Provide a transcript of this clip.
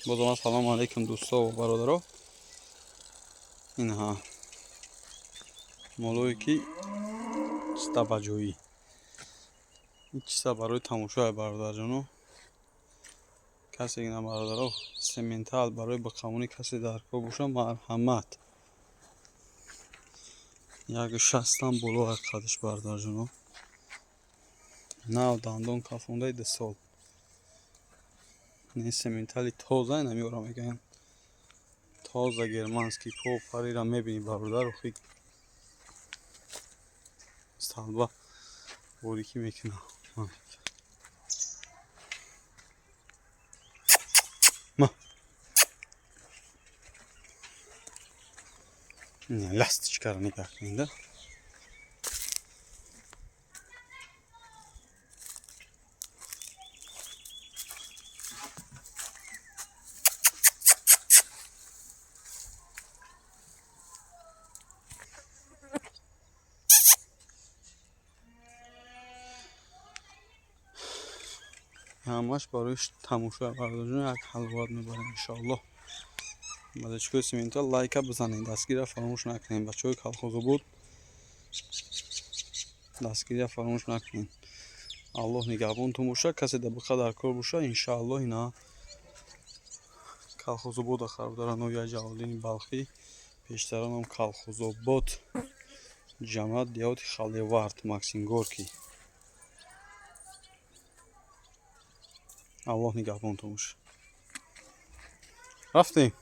بازم سلام علیکم دوستا و برادرها. اینها مالوی که چیستا بجایی این چیستا برای تماشای برادر جانو کسی اینا برادرها سمنتال برای با قانونی کسی در کار باشه مرحمت یک شستم بلو قدش برادر جانو نه دندون کافونده 2 سال نه سمنتالی تازه نمیورم میگن تازه گرمانسکی پو پری را میبینی برادر خود استالبا بوریکی میکنه ما نه لاستیچکار نگاه کنید همش برایش تماشا برداشتن یک حلوات میبریم انشالله. بچه‌های سیمنتال لایک بزنید، دستگیر فراموش نکنید. بچه‌های کالخوز بود دستگیر فراموش نکنید. الله نگهبانتون باشه. کسی دبخه در کار باشه انشالله اینا کالخوز بود خرابدار نویا جلالدین بلخی پیشتران هم کالخوز بود جماعت دیوت خالیوارد ماکسیم گورکی. الله نگهبانتون باشه. رفتیم.